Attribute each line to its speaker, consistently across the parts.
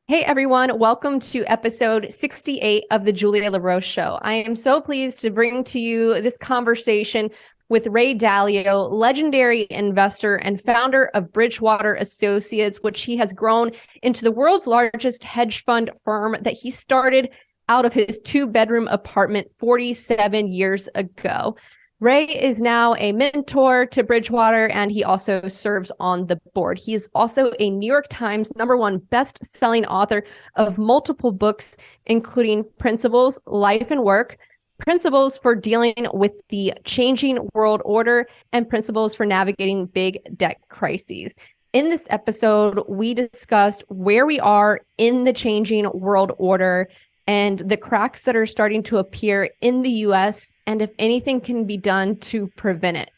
Speaker 1: Hey everyone, welcome to episode 68 of the Julia La Roche Show. I am so pleased to bring to you this conversation with Ray Dalio, legendary investor and founder of Bridgewater Associates, which he has grown into the world's largest hedge fund firm that he started out of his two-bedroom apartment 47 years ago. Ray is now a mentor to Bridgewater, and he also serves on the board. He is also a New York Times #1 best-selling author of multiple books, including Principles, Life and Work, Principles for Dealing with the Changing World Order, and Principles for Navigating Big Debt Crises. In this episode, we discussed where we are in the changing world order and the cracks that are starting to appear in the U.S. and if anything can be done to prevent it.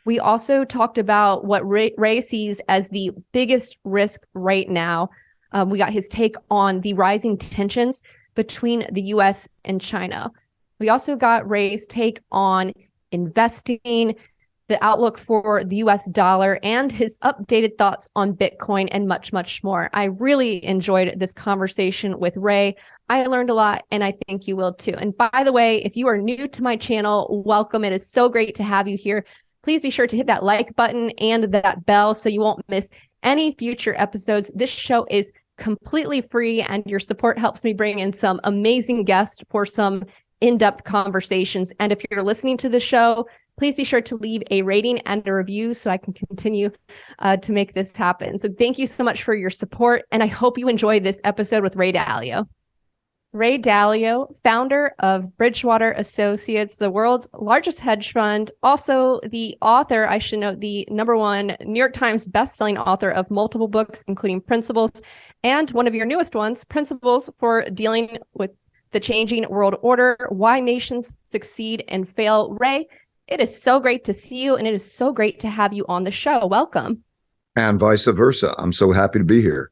Speaker 1: We also talked about what Ray sees as the biggest risk right now. We got his take on the rising tensions between the U.S. and China. We also got Ray's take on investing, the outlook for the U.S. dollar, and his updated thoughts on Bitcoin and much, much more. I really enjoyed this conversation with Ray. I learned a lot, and I think you will too. And by the way, if you are new to my channel, welcome. It is so great to have you here. Please be sure to hit that like button and that bell so you won't miss any future episodes. This show is completely free, and your support helps me bring in some amazing guests for some in-depth conversations. And if you're listening to the show, please be sure to leave a rating and a review so I can continue to make this happen. So thank you so much for your support, and I hope you enjoyed this episode with Ray Dalio. Ray Dalio, founder of Bridgewater Associates, the world's largest hedge fund, also the author, I should note, the #1 New York Times bestselling author of multiple books, including Principles, and one of your newest ones, Principles for Dealing with the Changing World Order, Why Nations Succeed and Fail. Ray, it is so great to see you, and it is so great to have you on the show. Welcome.
Speaker 2: And vice versa. I'm so happy to be here.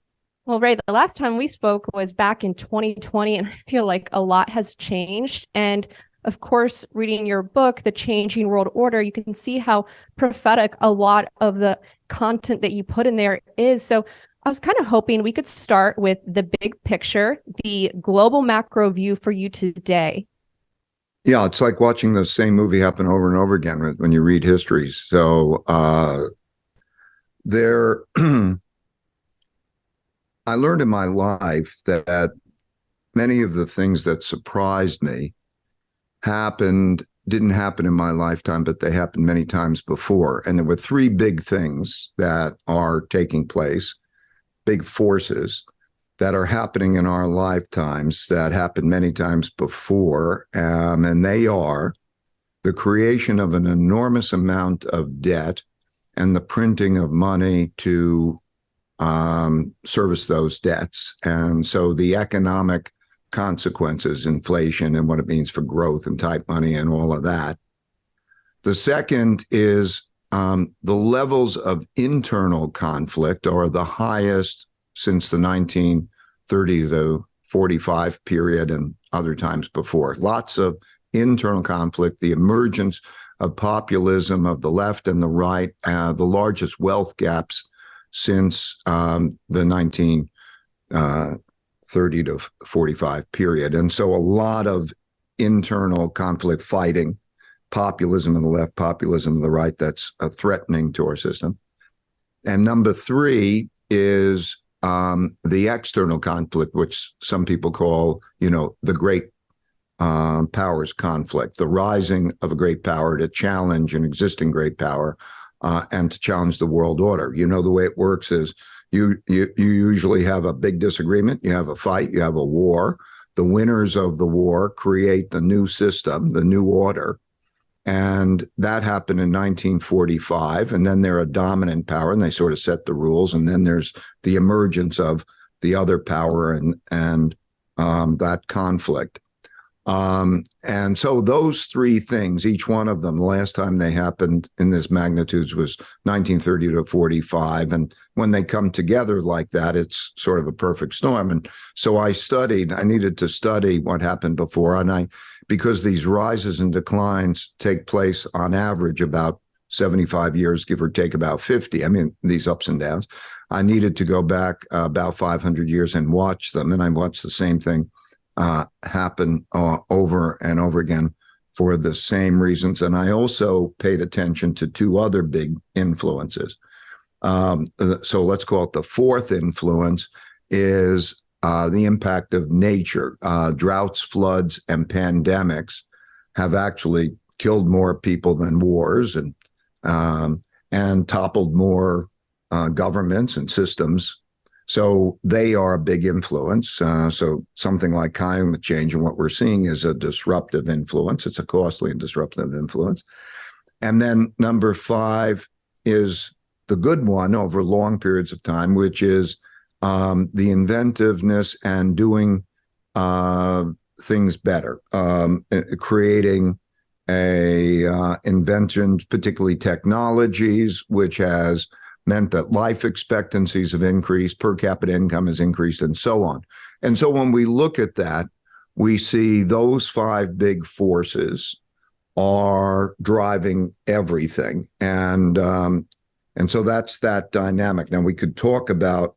Speaker 1: Well, Ray, the last time we spoke was back in 2020, and I feel like a lot has changed. And of course, reading your book, The Changing World Order, you can see how prophetic a lot of the content that you put in there is. So I was kind of hoping we could start with the big picture, the global macro view for you today.
Speaker 2: Yeah, it's like watching the same movie happen over and over again when you read histories. So I learned in my life that many of the things that surprised me didn't happen in my lifetime, but they happened many times before. And there were three big things that are taking place, big forces that are happening in our lifetimes that happened many times before. And they are the creation of an enormous amount of debt and the printing of money to service those debts. And so the economic consequences, inflation and what it means for growth and tight money and all of that. The second is the levels of internal conflict are the highest since the 1930 to 45 period and other times before. Lots of internal conflict, the emergence of populism of the left and the right, the largest wealth gaps since the 1930 to 45 period. And so a lot of internal conflict fighting, populism on the left, populism on the right, that's threatening to our system. And number three is the external conflict, which some people call, the great powers conflict, the rising of a great power to challenge an existing great power and to challenge the world order. The way it works is you usually have a big disagreement, you have a fight, you have a war. The winners of the war create the new system, the new order. And that happened in 1945. And then they're a dominant power and they sort of set the rules. And then there's the emergence of the other power and that conflict. And so those three things, each one of them, the last time they happened in this magnitudes was 1930 to 45. And when they come together like that, it's sort of a perfect storm. And so I needed to study what happened before. And because these rises and declines take place on average about 75 years, give or take about 50. I mean, these ups and downs. I needed to go back about 500 years and watch them. And I watched the same thing happen over and over again for the same reasons. And I also paid attention to two other big influences. So let's call it the fourth influence is the impact of nature. Droughts, floods, and pandemics have actually killed more people than wars and toppled more governments and systems. So they are a big influence. So something like climate change and what we're seeing is a disruptive influence. It's a costly and disruptive influence. And then number 5 is the good one over long periods of time, which is the inventiveness and doing things better, creating inventions, particularly technologies, which has meant that life expectancies have increased, per capita income has increased, and so on. And so when we look at that, we see those 5 big forces are driving everything. And so that's that dynamic. Now, we could talk about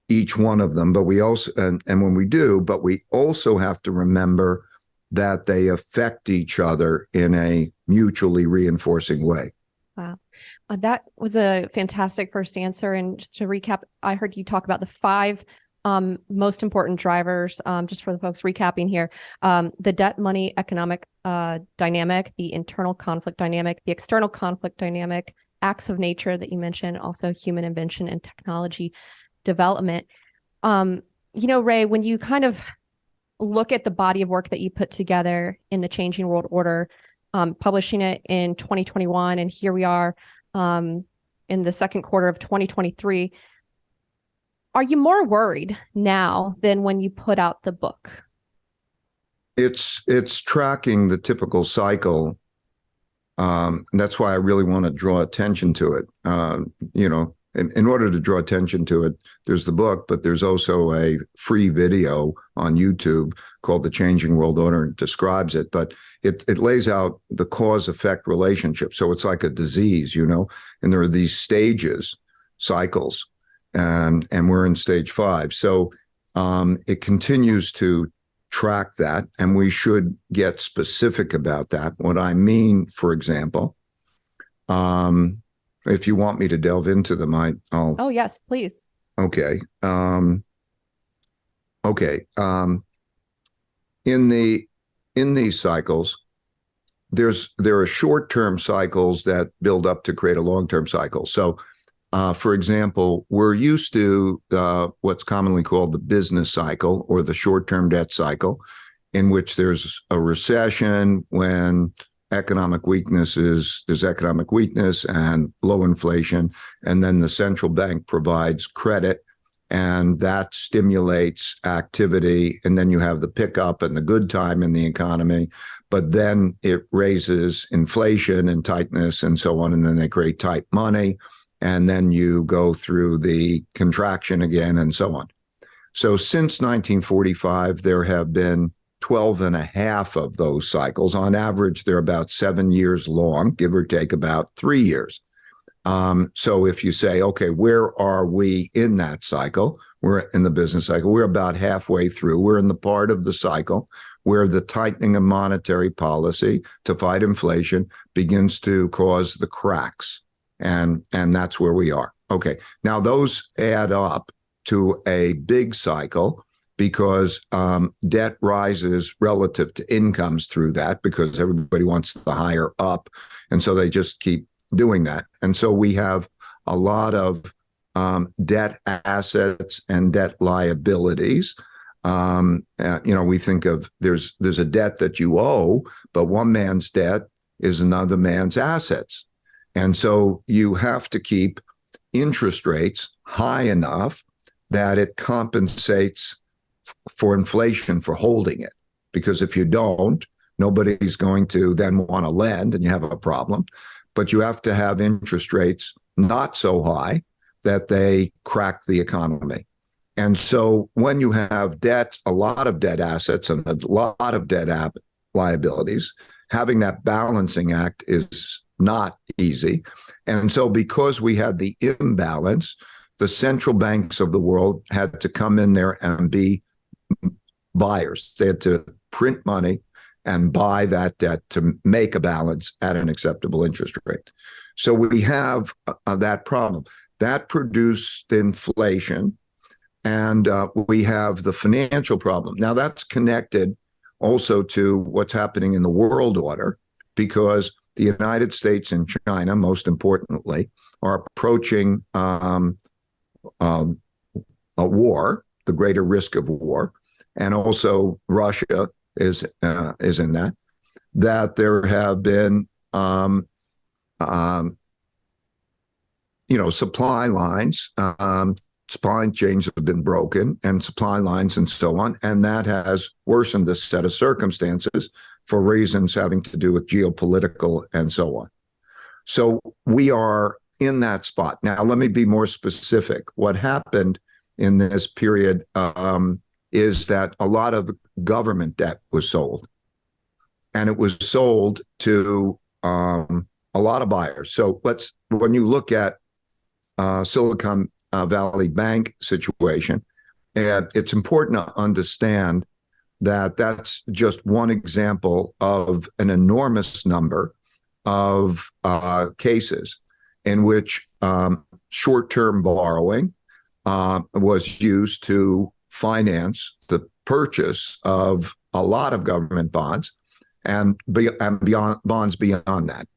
Speaker 2: each one of them, but we also, and when we do, but we also have to remember that they affect each other in a mutually reinforcing way.
Speaker 1: Wow. That was a fantastic first answer. And just to recap, I heard you talk about the 5 most important drivers, just for the folks recapping here, the debt money economic dynamic, the internal conflict dynamic, the external conflict dynamic, acts of nature that you mentioned, also human invention and technology development. Ray, when you kind of look at the body of work that you put together in the Changing World Order, publishing it in 2021, and here we are in the second quarter of 2023. Are you more worried now than when you put out the book?
Speaker 2: It's tracking the typical cycle. And that's why I really want to draw attention to it. In order to draw attention to it, there's the book, but there's also a free video on YouTube called The Changing World Order, and it describes it. But it lays out the cause-effect relationship. So it's like a disease, and there are these stages, cycles, and we're in stage 5. So it continues to track that, and we should get specific about that. What I mean, for example, if you want me to delve into them, I'll.
Speaker 1: Oh, yes, please.
Speaker 2: Okay. In these cycles, there are short-term cycles that build up to create a long-term cycle. So, for example, we're used to what's commonly called the business cycle or the short-term debt cycle, in which there's a recession when there's economic weakness and low inflation, and then the central bank provides credit, and that stimulates activity, and then you have the pickup and the good time in the economy, but then it raises inflation and tightness and so on, and then they create tight money, and then you go through the contraction again and so on. So since 1945, there have been 12 and a half of those cycles. On average, they're about 7 years long, give or take about 3 years. So if you say, okay, where are we in that cycle? We're in the business cycle. We're about halfway through. We're in the part of the cycle where the tightening of monetary policy to fight inflation begins to cause the cracks. And that's where we are. Okay, now those add up to a big cycle, because debt rises relative to incomes through that, because everybody wants the higher up. And so they just keep doing that. And so we have a lot of debt assets and debt liabilities. We think of there's a debt that you owe, but one man's debt is another man's assets. And so you have to keep interest rates high enough that it compensates for inflation for holding it. Because if you don't, nobody's going to then want to lend, and you have a problem. But you have to have interest rates not so high that they crack the economy. And so when you have debt, a lot of debt assets and a lot of debt liabilities, having that balancing act is not easy. And so because we had the imbalance, the central banks of the world had to come in there and be buyers. They had to print money and buy that debt to make a balance at an acceptable interest rate. So we have that problem. That produced inflation, and we have the financial problem. Now that's connected also to what's happening in the world order, because the United States and China, most importantly, are approaching a war, the greater risk of war, and also Russia is in that. That there have been, supply lines, supply chains have been broken, and supply lines and so on, and that has worsened this set of circumstances for reasons having to do with geopolitical and so on. So we are in that spot. Now, let me be more specific. What happened in this period is that a lot of government debt was sold, and it was sold to a lot of buyers. So when you look at Silicon Valley Bank situation, and it's important to understand that that's just one example of an enormous number of cases in which short-term borrowing was used to finance the purchase of a lot of government bonds and beyond bonds beyond that,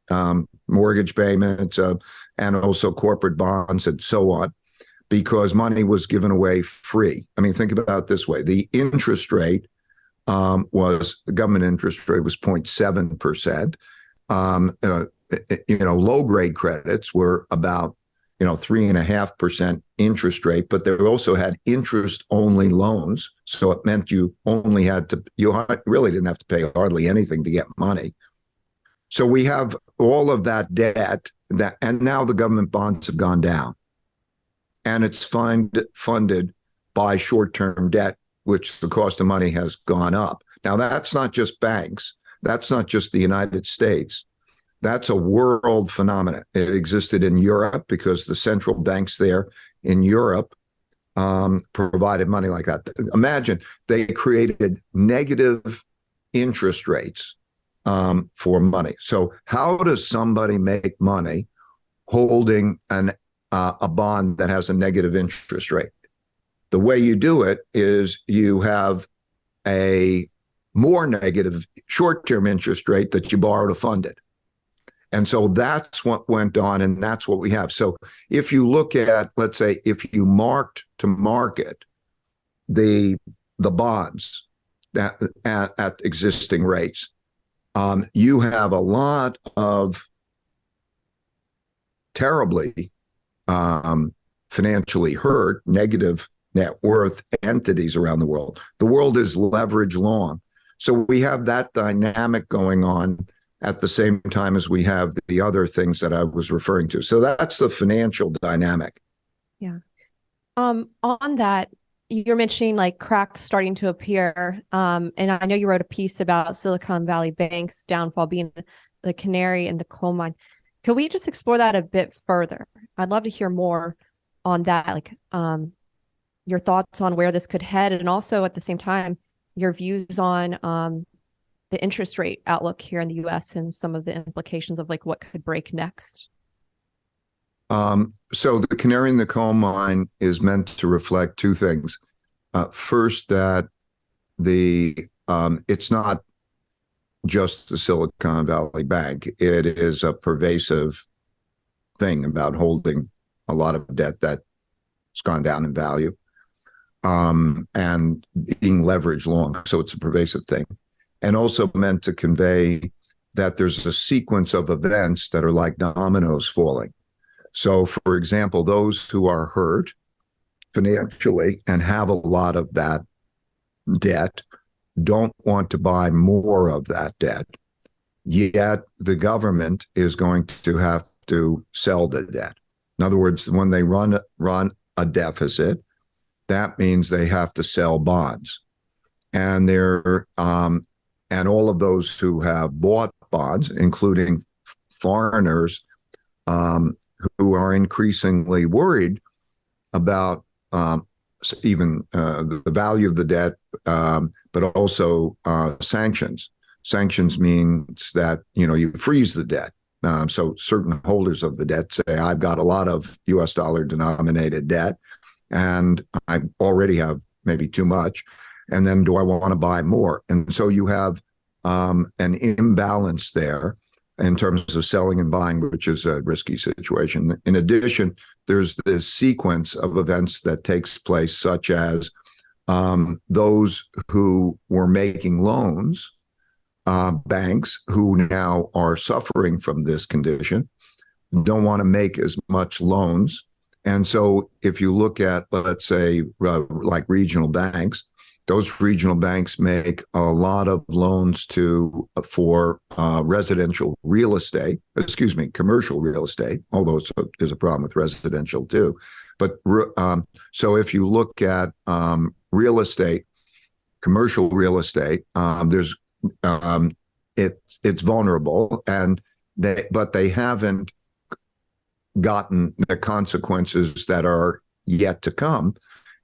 Speaker 2: mortgage payments, and also corporate bonds and so on, because money was given away free. I mean, think about it this way. The interest rate the government interest rate was 0.7%. Low grade credits were about 3.5% interest rate, but they also had interest only loans. So it meant you really didn't have to pay hardly anything to get money. So we have all of that debt and now the government bonds have gone down, and it's funded by short-term debt, which the cost of money has gone up. Now, that's not just banks. That's not just the United States. That's a world phenomenon. It existed in Europe because the central banks there in Europe provided money like that. Imagine they created negative interest rates for money. So how does somebody make money holding a bond that has a negative interest rate? The way you do it is you have a more negative short-term interest rate that you borrow to fund it. And so that's what went on, and that's what we have. So if you look at, let's say, if you marked to market the bonds that at existing rates, you have a lot of terribly financially hurt, negative net worth entities around the world. The world is leverage long. So we have that dynamic going on at the same time as we have the other things that I was referring to. So that's the financial dynamic.
Speaker 1: Yeah. On that, you're mentioning like cracks starting to appear. And I know you wrote a piece about Silicon Valley Bank's downfall being the canary in the coal mine. Could we just explore that a bit further? I'd love to hear more on that, like your thoughts on where this could head, and also at the same time, your views on the interest rate outlook here in the U.S. and some of the implications of like what could break next.
Speaker 2: So the canary in the coal mine is meant to reflect two things. First, that it's not just the Silicon Valley Bank. It is a pervasive thing about holding a lot of debt that's gone down in value and being leveraged long. So it's a pervasive thing. And also meant to convey that there's a sequence of events that are like dominoes falling. So, for example, those who are hurt financially and have a lot of that debt don't want to buy more of that debt. Yet the government is going to have to sell the debt. In other words, when they run a deficit, that means they have to sell bonds. And all of those who have bought bonds, including foreigners who are increasingly worried about even the value of the debt, but also sanctions. Sanctions means that, you freeze the debt. So certain holders of the debt say, I've got a lot of U.S. dollar denominated debt, and I already have maybe too much. And then do I want to buy more? And so you have an imbalance there in terms of selling and buying, which is a risky situation. In addition, there's this sequence of events that takes place, such as those who were making loans, banks who now are suffering from this condition, don't want to make as much loans. And so if you look at, let's say, like regional banks, those regional banks make a lot of loans for residential real estate, commercial real estate, although there's a problem with residential too. But so if you look at real estate, commercial real estate, it's vulnerable, but they haven't gotten the consequences that are yet to come,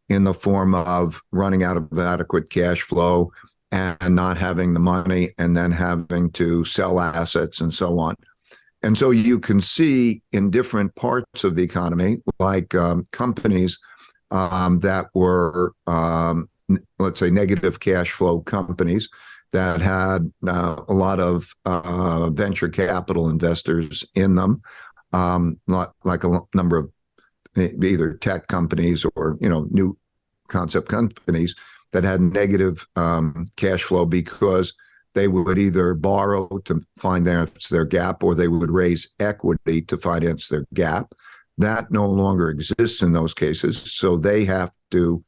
Speaker 2: in the form of running out of adequate cash flow and not having the money, and then having to sell assets and so on. And so you can see in different parts of the economy, like companies that were, let's say, negative cash flow companies that had a lot of venture capital investors in them, like a number of either tech companies or new concept companies that had negative cash flow, because they would either borrow to finance their gap, or they would raise equity to finance their gap. That no longer exists in those cases, so they have to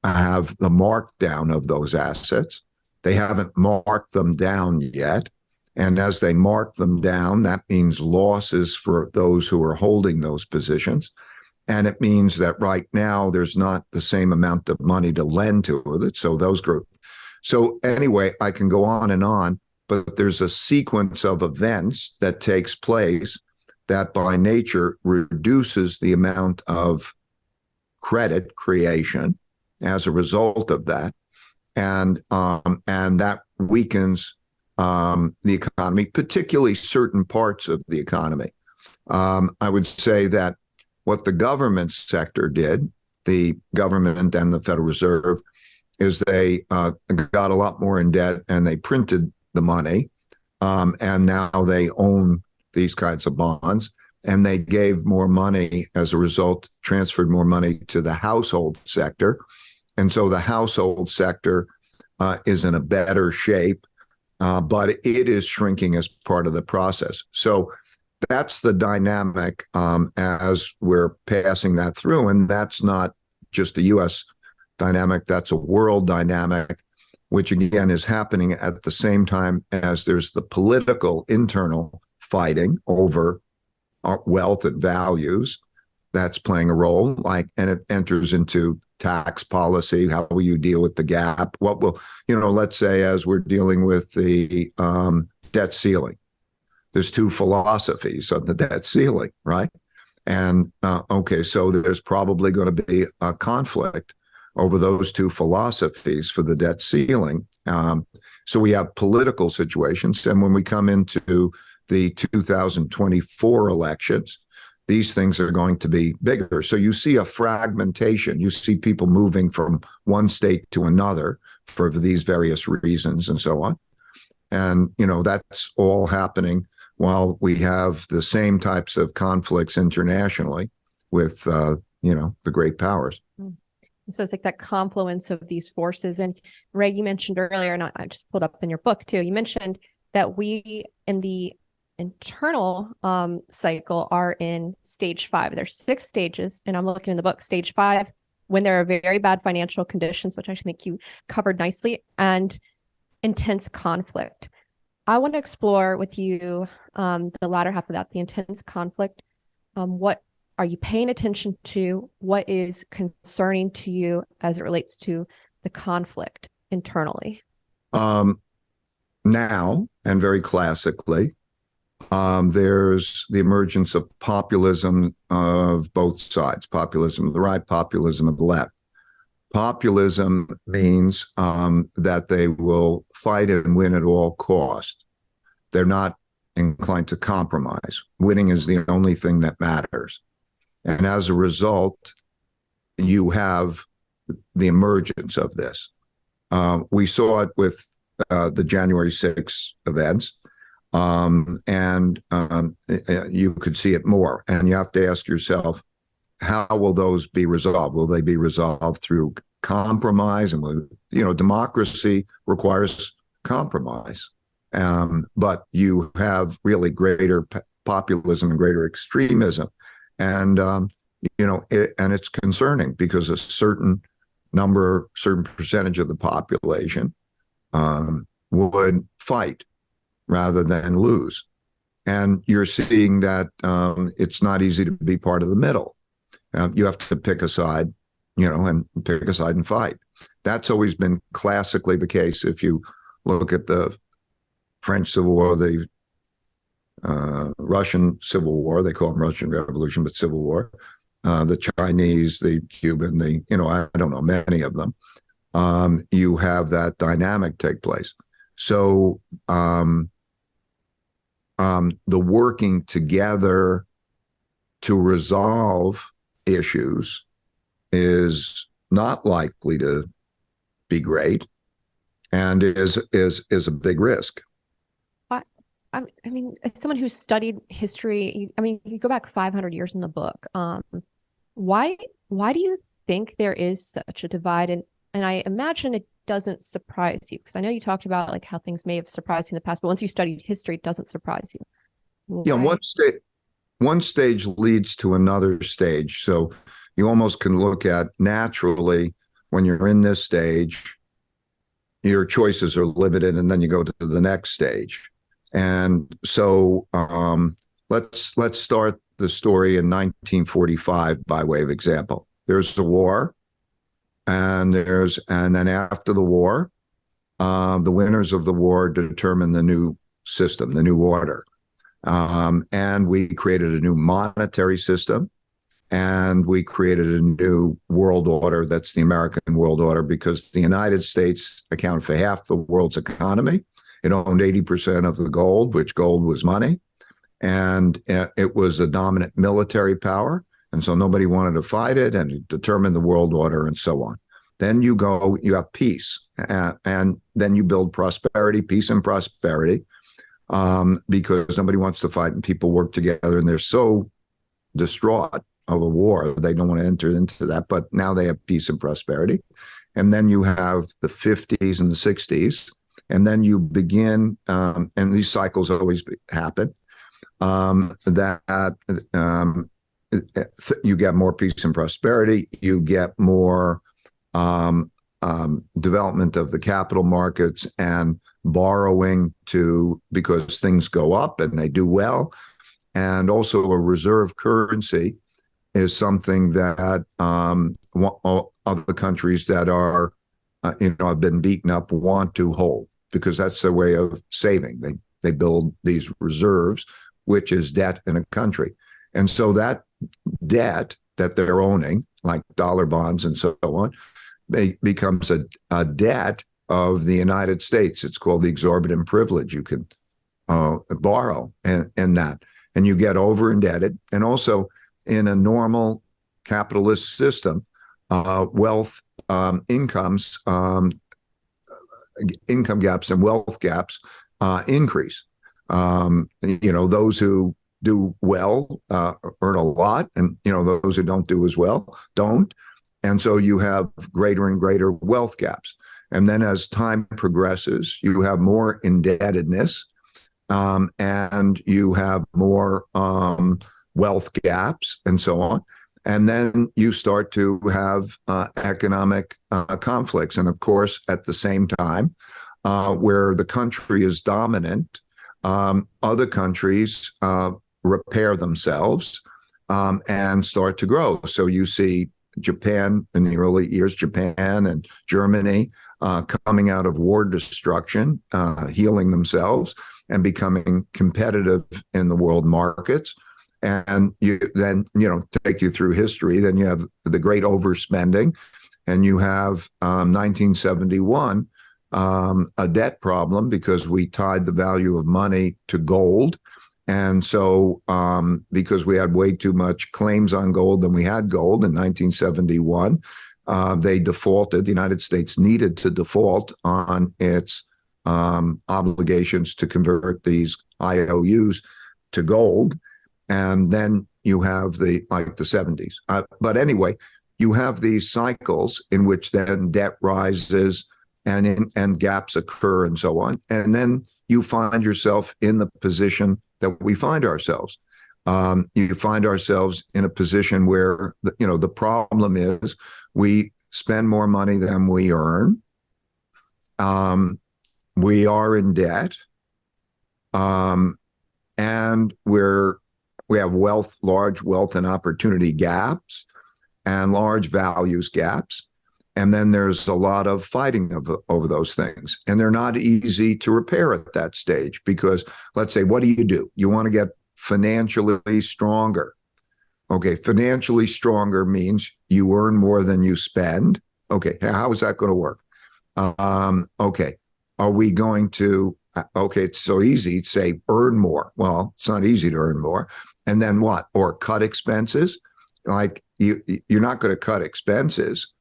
Speaker 2: have the markdown of those assets. They haven't marked them down yet. And as they mark them down, that means losses for those who are holding those positions. And it means that right now there's not the same amount of money to lend to it. So those groups. So anyway, I can go on, but there's a sequence of events that takes place that by nature reduces the amount of credit creation as a result of that. And that weakens the economy, particularly certain parts of the economy. I would say that what the government sector did, the government and the Federal Reserve, is they got a lot more in debt, and they printed the money, and now they own these kinds of bonds, and they gave more money as a result, transferred more money to the household sector. And so the household sector is in a better shape, but it is shrinking as part of the process. So that's the dynamic as we're passing that through. And that's not just a U.S. dynamic, that's a world dynamic, which again is happening at the same time as there's the political internal fighting over wealth and values that's playing a role, and it enters into tax policy. How will you deal with the gap? What will, let's say, as we're dealing with the debt ceiling, there's two philosophies of the debt ceiling, right? And so there's probably going to be a conflict over those two philosophies for the debt ceiling. So we have political situations. And when we come into the 2024 elections, these things are going to be bigger. So you see a fragmentation. You see people moving from one state to another for these various reasons and so on. And, that's all happening while we have the same types of conflicts internationally with, the great powers.
Speaker 1: So it's like that confluence of these forces. And Ray, you mentioned earlier, and I just pulled up in your book too, you mentioned that we in the internal cycle are in stage 5. There's 6 stages, and I'm looking in the book. Stage 5, when there are very bad financial conditions, which I think you covered nicely, and intense conflict. I want to explore with you the latter half of that, the intense conflict. What are you paying attention to? What is concerning to you as it relates to the conflict internally?
Speaker 2: Now, and very classically, There's the emergence of populism of both sides, populism of the right, populism of the left. Populism means that they will fight and win at all cost. They're not inclined to compromise. Winning is the only thing that matters. And as a result, you have the emergence of this. We saw it with the January 6th events, and you could see it more. And you have to ask yourself, how will those be resolved? Will they be resolved through compromise? And democracy requires compromise. But you have really greater populism and greater extremism, and and it's concerning because a certain percentage of the population would fight rather than lose. And you're seeing that it's not easy to be part of the middle. You have to pick a side, and pick a side and fight. That's always been classically the case. If you look at the French Civil War, the Russian Civil War, they call them Russian Revolution, but Civil War, the Chinese, the Cuban, I don't know, many of them, you have that dynamic take place. So the working together to resolve issues is not likely to be great, and is a big risk.
Speaker 1: I mean, as someone who's studied history, you go back 500 years in the book. Why do you think there is such a divide? And I imagine it doesn't surprise you, because I know you talked about like how things may have surprised you in the past, but once you studied history, it doesn't surprise you.
Speaker 2: Yeah, one stage leads to another stage. So you almost can look at naturally when you're in this stage, your choices are limited, and then you go to the next stage. And so let's start the story in 1945 by way of example. There's a war, and then after the war, the winners of the war determine the new system, the new order. And we created a new monetary system, and we created a new world order. That's the American world order, because the United States accounted for half the world's economy. It owned 80% of the gold, which gold was money. And it was a dominant military power. And so nobody wanted to fight it, and it determined the world order and so on. Then you have peace, and then you build prosperity, peace and prosperity, because nobody wants to fight, and people work together, and they're so distraught of a war. They don't want to enter into that, but now they have peace and prosperity. And then you have the 50s and the 60s. And then you begin, and these cycles always happen, you get more peace and prosperity, you get more development of the capital markets and borrowing because things go up and they do well. And also a reserve currency is something that other countries that are, have been beaten up want to hold, because that's their way of saving. They build these reserves, which is debt in a country. And so that debt that they're owning, like dollar bonds and so on, becomes a debt of the United States. It's called the exorbitant privilege. You can borrow and that. And you get over-indebted. And also in a normal capitalist system, wealth incomes, income gaps and wealth gaps increase. Those who do well earn a lot, and those who don't do as well don't. And so you have greater and greater wealth gaps. And then as time progresses, you have more indebtedness, and you have more wealth gaps and so on. And then you start to have economic conflicts. And of course, at the same time, where the country is dominant, other countries repair themselves and start to grow. So you see Japan in the early years, Japan and Germany coming out of war destruction, healing themselves. and becoming competitive in the world markets. And you then, take you through history. Then you have the great overspending, and you have 1971, a debt problem because we tied the value of money to gold. And so because we had way too much claims on gold than we had gold in 1971, they defaulted. The United States needed to default on its obligations to convert these IOUs to gold. And then you have the 70s. But anyway, you have these cycles in which then debt rises and gaps occur and so on. And then you find yourself in the position that we find ourselves. You find ourselves in a position where, the problem is we spend more money than we earn. We are in debt. And we have large wealth and opportunity gaps and large values gaps. And then there's a lot of fighting over those things. And they're not easy to repair at that stage because, let's say, what do? You want to get financially stronger. Okay, financially stronger means you earn more than you spend. Okay, how is that going to work? Okay, are we going to, it's so easy to say earn more. Well, it's not easy to earn more. And then what? Or cut expenses? Like you're not going to cut expenses.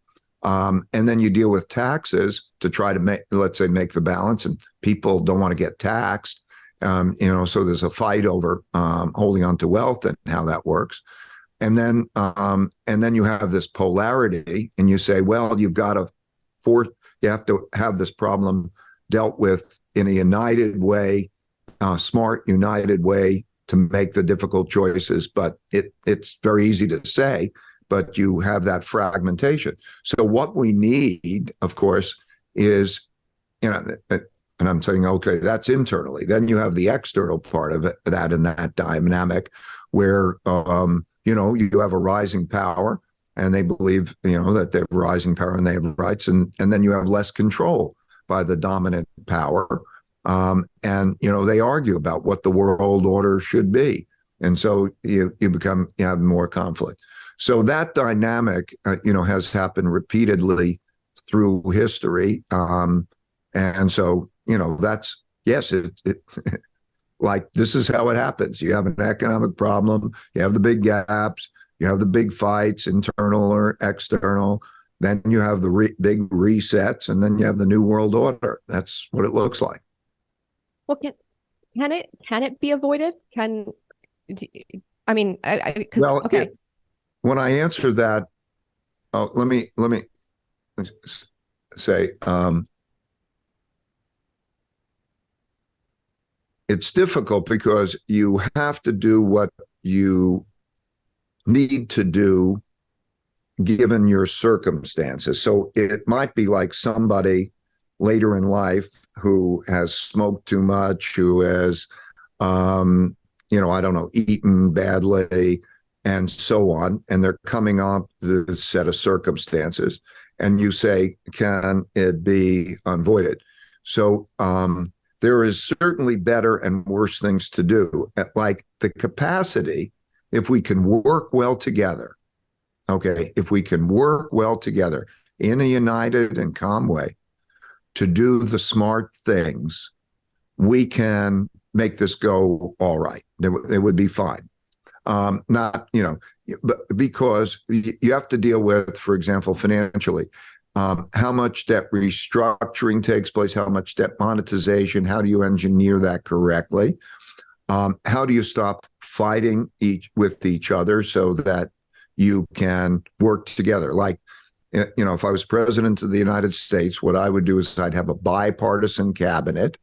Speaker 2: And then you deal with taxes to try to make the balance, and people don't want to get taxed. So there's a fight over holding on to wealth and how that works. And then you have this polarity, and you say, well, you have to have this problem dealt with in a united way, smart, united way to make the difficult choices. But it's very easy to say, but you have that fragmentation. So what we need, of course, is, and I'm saying, okay, that's internally. Then you have the external part of that in that dynamic where, you have a rising power and they believe, that they have rising power and they have rights. And then you have less control by the dominant power. And they argue about what the world order should be. And so you have more conflict. So that dynamic, has happened repeatedly through history. And so, that's, yes, like this is how it happens. You have an economic problem, you have the big gaps, you have the big fights, internal or external. Then you have the big resets, and then you have the new world order. That's what it looks like.
Speaker 1: Well, can it be avoided? Okay.
Speaker 2: When I answer that, let me say, it's difficult because you have to do what you need to do given your circumstances. So it might be like somebody later in life who has smoked too much, who has, eaten badly, and so on, and they're coming up the set of circumstances, and you say, can it be avoided? So there is certainly better and worse things to do, like the capacity, if we can work well together, if we can work well together in a united and calm way to do the smart things, we can make this go all right. It would be fine. Not, because you have to deal with, for example, financially, how much debt restructuring takes place, how much debt monetization, how do you engineer that correctly? How do you stop fighting with each other so that you can work together? Like, if I was president of the United States, what I would do is I'd have a bipartisan cabinet,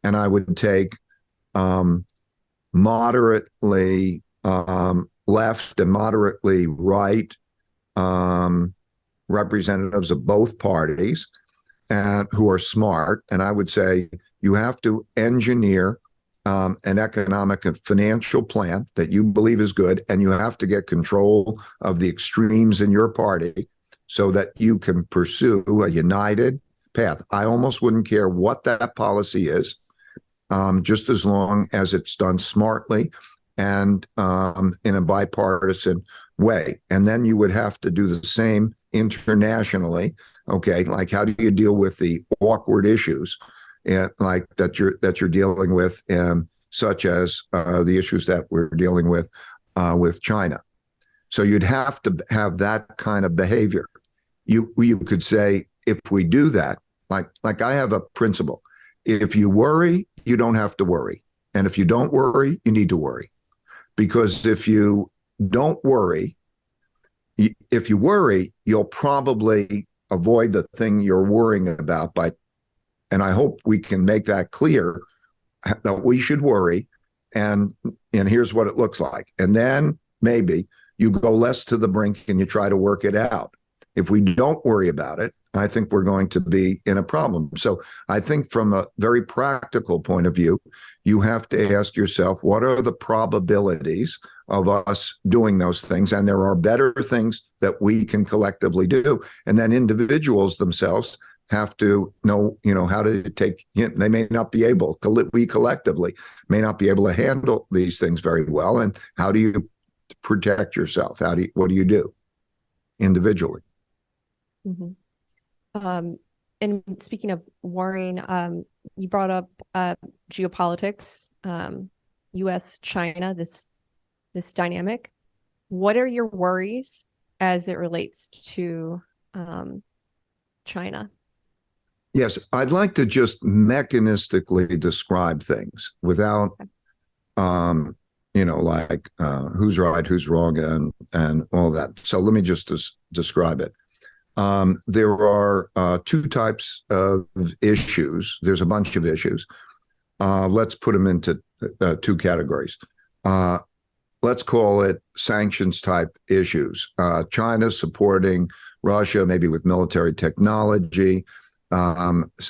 Speaker 2: and I would take moderately left and moderately right representatives of both parties and who are smart. And I would say you have to engineer an economic and financial plan that you believe is good, and you have to get control of the extremes in your party so that you can pursue a united path. I almost wouldn't care what that policy is. just as long as it's done smartly and in a bipartisan way. And then you would have to do the same internationally. Okay, like how do you deal with the awkward issues, like that you're dealing with, such as the issues that we're dealing with China. So you'd have to have that kind of behavior. You could say, if we do that, like I have a principle: if you worry, you don't have to worry, and if you don't worry, you need to worry, because if you don't worry, if you worry, you'll probably avoid the thing you're worrying about and I hope we can make that clear that we should worry, and here's what it looks like. And then maybe you go less to the brink and you try to work it out. If we don't worry about it, I think we're going to be in a problem. So I think from a very practical point of view, you have to ask yourself, what are the probabilities of us doing those things? And there are better things that we can collectively do. And then individuals themselves have to know, how to take, they may not be able, we collectively may not be able to handle these things very well. And how do you protect yourself? What do you do individually?
Speaker 1: Mm-hmm. And speaking of worrying, you brought up geopolitics, U.S. China, this dynamic. What are your worries as it relates to China?
Speaker 2: Yes, I'd like to just mechanistically describe things without, like who's right, who's wrong, and all that. So let me just describe it. There are two types of issues. There's a bunch of issues. Let's put them into two categories. Let's call it sanctions type issues. China supporting Russia, maybe with military technology. The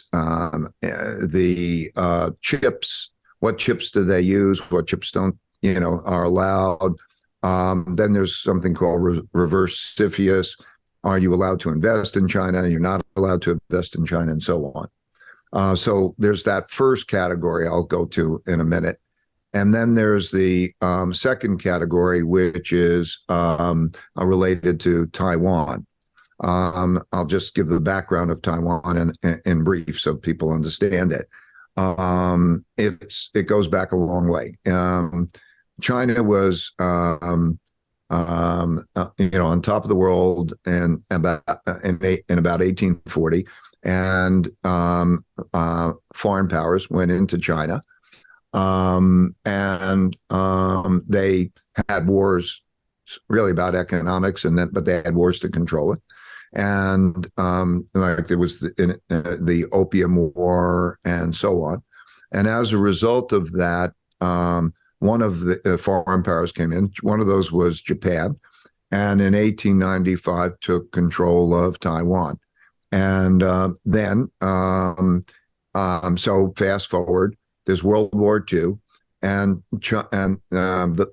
Speaker 2: chips, what chips do they use? What chips don't, are allowed? Then there's something called reverse CFIUS. Are you allowed to invest in China? You're not allowed to invest in China, and so on. So there's that first category I'll go to in a minute. And then there's the second category, which is related to Taiwan. I'll just give the background of Taiwan in brief so people understand it. It goes back a long way. China was on top of the world in about 1840, and foreign powers went into China, and they had wars really about economics, but they had wars to control it. And like there was the Opium War and so on. And as a result of that, one of the foreign powers came in. One of those was Japan, and in 1895 took control of Taiwan. And then, so fast forward, there's World War II, and the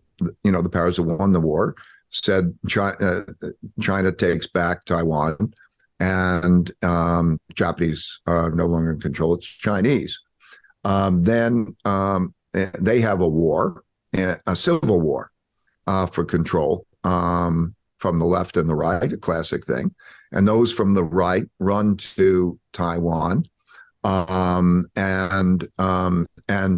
Speaker 2: powers that won the war said China takes back Taiwan, and Japanese are no longer in control. It's Chinese. Then they have a war, a civil war for control from the left and the right, a classic thing. And those from the right run to Taiwan, and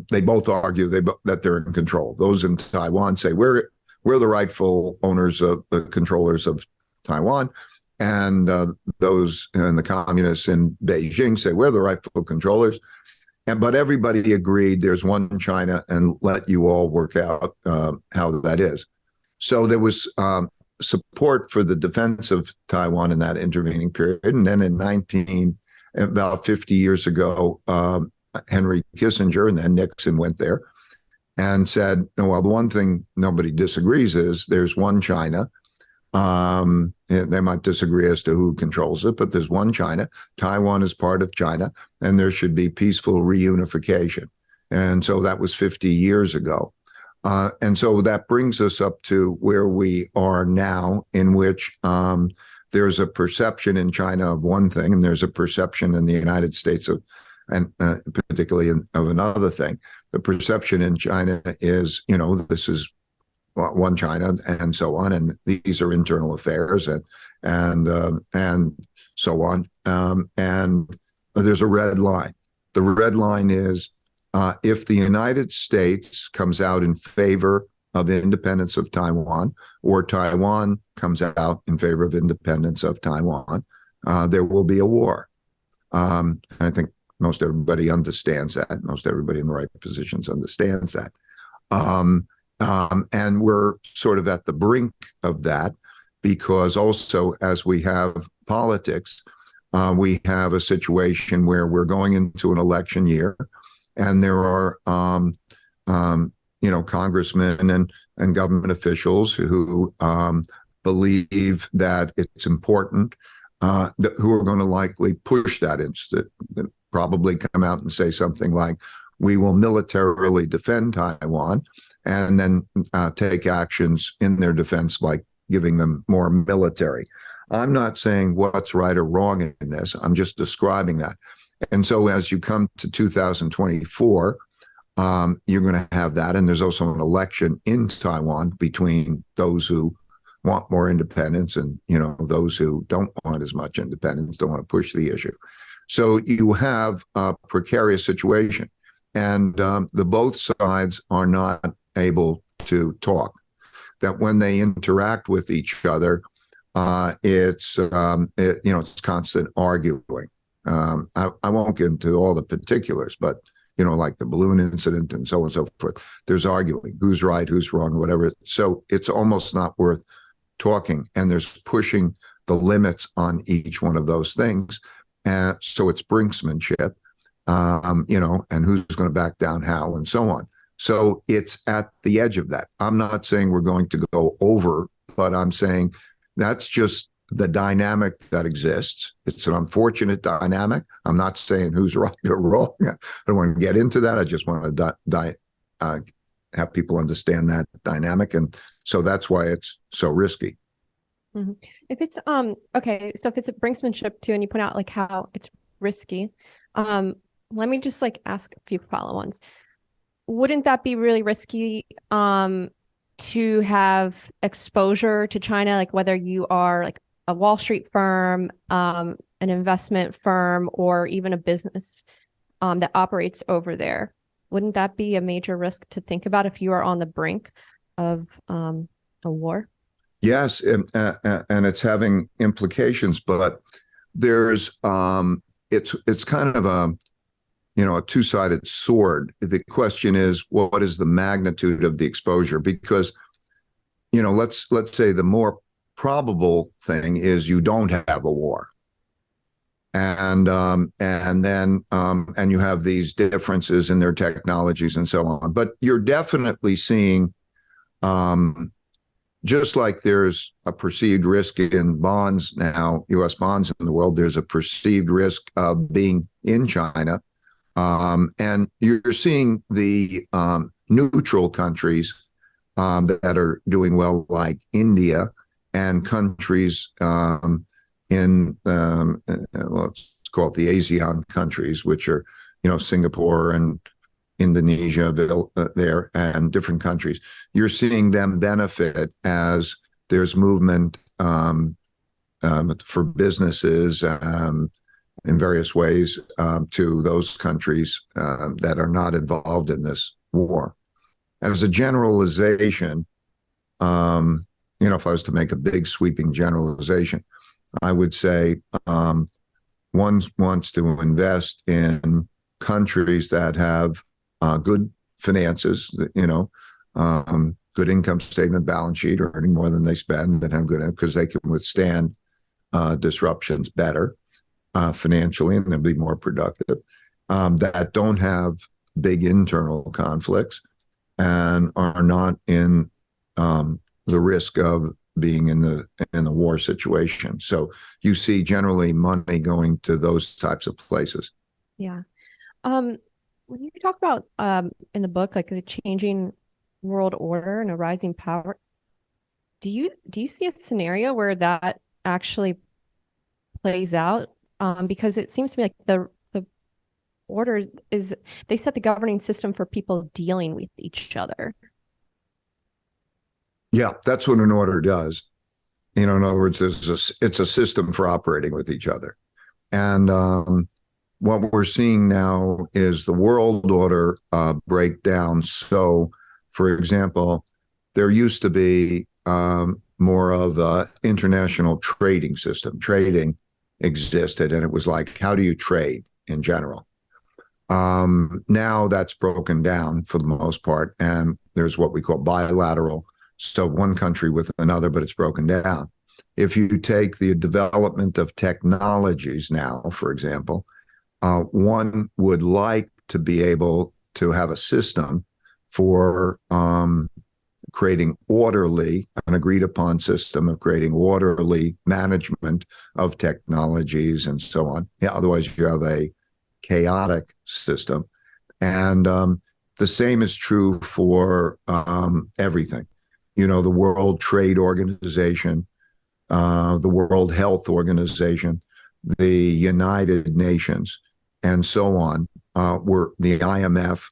Speaker 2: they both argue that they're in control. Those in Taiwan say we're the rightful owners of the controllers of Taiwan, and those and the communists in Beijing say we're the rightful controllers. But everybody agreed there's one China, and let you all work out how that is. So there was support for the defense of Taiwan in that intervening period. And then about 50 years ago, Henry Kissinger and then Nixon went there and said, well, the one thing nobody disagrees is there's one China. They might disagree as to who controls it, but there's one China. Taiwan is part of China, and there should be peaceful reunification. And so that was 50 years ago. And so that brings us up to where we are now, in which there's a perception in China of one thing, and there's a perception in the United States of and particularly of another thing. The perception in China is, this is one China and so on, and these are internal affairs and so on. And there's a red line. The red line is if the United States comes out in favor of independence of Taiwan, or Taiwan comes out in favor of independence of Taiwan, there will be a war. I think most everybody understands that. Most everybody in the right positions understands that. And we're sort of at the brink of that, because also, as we have politics, we have a situation where we're going into an election year, and there are congressmen and government officials who believe that it's important, who are going to likely push that probably come out and say something like, we will militarily defend Taiwan, and then take actions in their defense by giving them more military. I'm not saying what's right or wrong in this. I'm just describing that. And so as you come to 2024, you're going to have that. And there's also an election in Taiwan between those who want more independence and, those who don't want as much independence, don't want to push the issue. So you have a precarious situation. And the both sides are not able to talk. That when they interact with each other, it's constant arguing. I won't get into all the particulars, but like the balloon incident and so on and so forth. There's arguing who's right, who's wrong, whatever. So it's almost not worth talking. And there's pushing the limits on each one of those things. And so it's brinksmanship, and who's going to back down how and so on. So it's at the edge of that. I'm not saying we're going to go over, but I'm saying that's just the dynamic that exists. It's an unfortunate dynamic. I'm not saying who's right or wrong. I don't want to get into that. I just want to have people understand that dynamic. And so that's why it's so risky.
Speaker 1: Mm-hmm. If it's okay, so if it's a brinksmanship too, and you point out like how it's risky, let me just ask a few follow-ons. Wouldn't that be really risky to have exposure to China, like whether you are a Wall Street firm, an investment firm, or even a business that operates over there? Wouldn't that be a major risk to think about if you are on the brink of a war?
Speaker 2: Yes, and it's having implications, but there's it's kind of a two-sided sword. The question is, what is the magnitude of the exposure? Because let's say the more probable thing is you don't have a war, and then you have these differences in their technologies and so on. But you're definitely seeing. Just like there's a perceived risk in bonds now, U.S. bonds in the world, there's a perceived risk of being in China. And you're seeing the neutral countries that are doing well, like India, and countries in, let's call it the ASEAN countries, which are, Singapore and Indonesia there and different countries. You're seeing them benefit as there's movement for businesses in various ways to those countries that are not involved in this war. As a generalization, if I was to make a big sweeping generalization, I would say one wants to invest in countries that have good finances, good income statement, balance sheet, earning more than they spend, and have good, because they can withstand disruptions better financially, and they'll be more productive. That don't have big internal conflicts and are not in the risk of being in the war situation. So you see generally money going to those types of places.
Speaker 1: Yeah. When you talk about in the book, the changing world order and a rising power, do you see a scenario where that actually plays out? Because it seems to me like the order is they set the governing system for people dealing with each other.
Speaker 2: Yeah, that's what an order does. In other words, it's a system for operating with each other. And what we're seeing now is the world order break down. So, for example, there used to be more of an international trading system. Trading existed, and it was like, how do you trade in general? Now that's broken down for the most part, and there's what we call bilateral. So one country with another, but it's broken down. If you take the development of technologies now, for example, one would like to be able to have a system for creating an agreed upon system of creating orderly management of technologies and so on. Yeah, otherwise you have a chaotic system. And the same is true for everything. The World Trade Organization, the World Health Organization, the United Nations, and so on, were the IMF.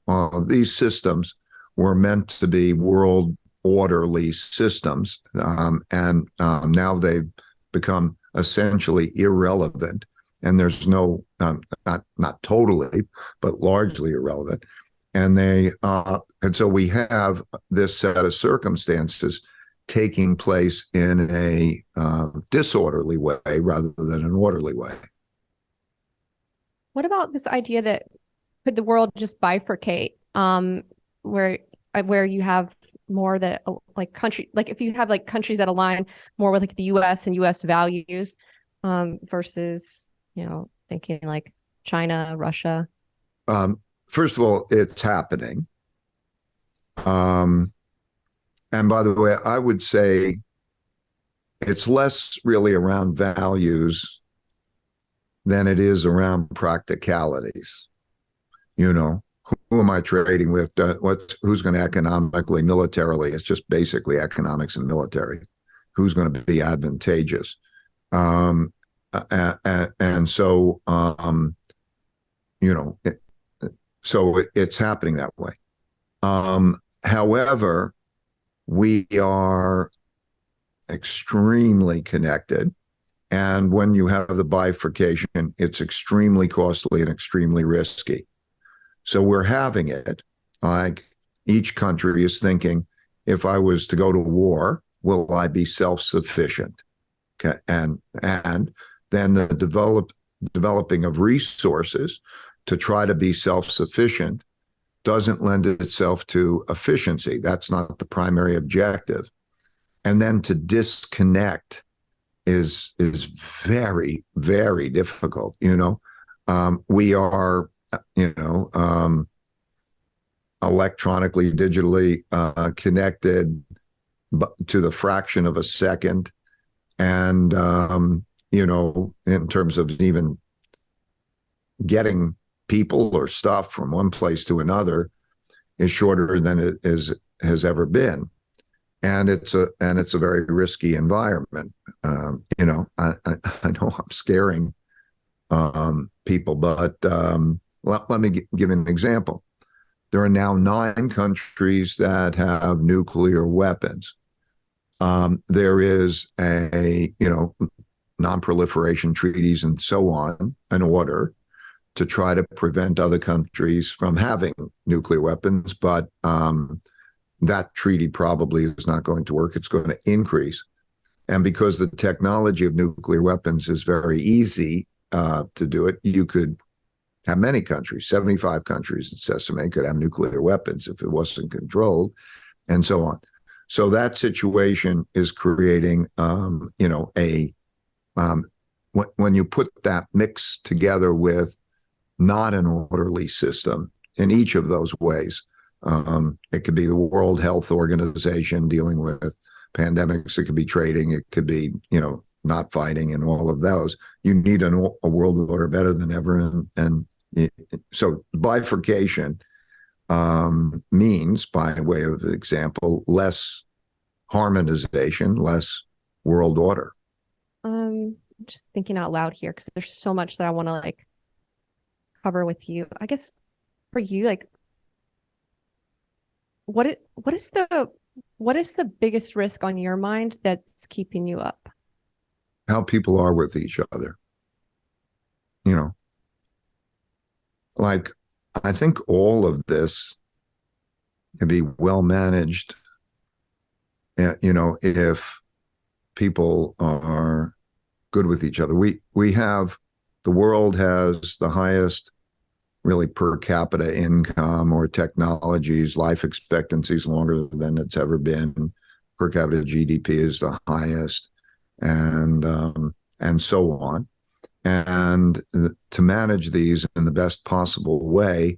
Speaker 2: These systems were meant to be world orderly systems, and now they've become essentially irrelevant. And there's not totally, but largely irrelevant. And so we have this set of circumstances taking place in a disorderly way rather than an orderly way.
Speaker 1: What about this idea that could the world just bifurcate, where you have more that if you have like countries that align more with like the U.S. and U.S. values, versus thinking like China, Russia?
Speaker 2: First of all, it's happening. And by the way, I would say it's less really around values than it is around practicalities. Who am I trading with? Who's going to economically, militarily? It's just basically economics and military. Who's going to be advantageous? And so, so it's happening that way. However, we are extremely connected. And when you have the bifurcation, it's extremely costly and extremely risky. So we're having it like each country is thinking, if I was to go to war, will I be self-sufficient? Okay. And then the developing of resources to try to be self-sufficient doesn't lend itself to efficiency. That's not the primary objective. And then to disconnect is very, very difficult. We are, electronically, digitally connected to the fraction of a second. And, in terms of even getting people or stuff from one place to another is shorter than it has ever been. And it's a very risky environment. I know I'm scaring people, but let me give an example. There are now 9 countries that have nuclear weapons. There is a non-proliferation treaties and so on, an order to try to prevent other countries from having nuclear weapons, but that treaty probably is not going to work. It's going to increase. And because the technology of nuclear weapons is very easy to do it, you could have many countries, 75 countries, it's estimated, could have nuclear weapons if it wasn't controlled, and so on. So that situation is creating, when you put that mix together with not an orderly system in each of those ways, it could be the World Health Organization dealing with pandemics, it could be trading, it could be, not fighting and all of those. You need a world order better than ever. And so bifurcation means, by way of example, less harmonization, less world order.
Speaker 1: Just thinking out loud here because there's so much that I want to cover with you. I guess for you, like, what is the biggest risk on your mind that's keeping you up?
Speaker 2: How people are with each other. You know, like, I think all of this can be well managed, if people are good with each other. The world has the highest really per capita income, or technologies, life expectancy is longer than it's ever been. Per capita GDP is the highest, and so on. And to manage these in the best possible way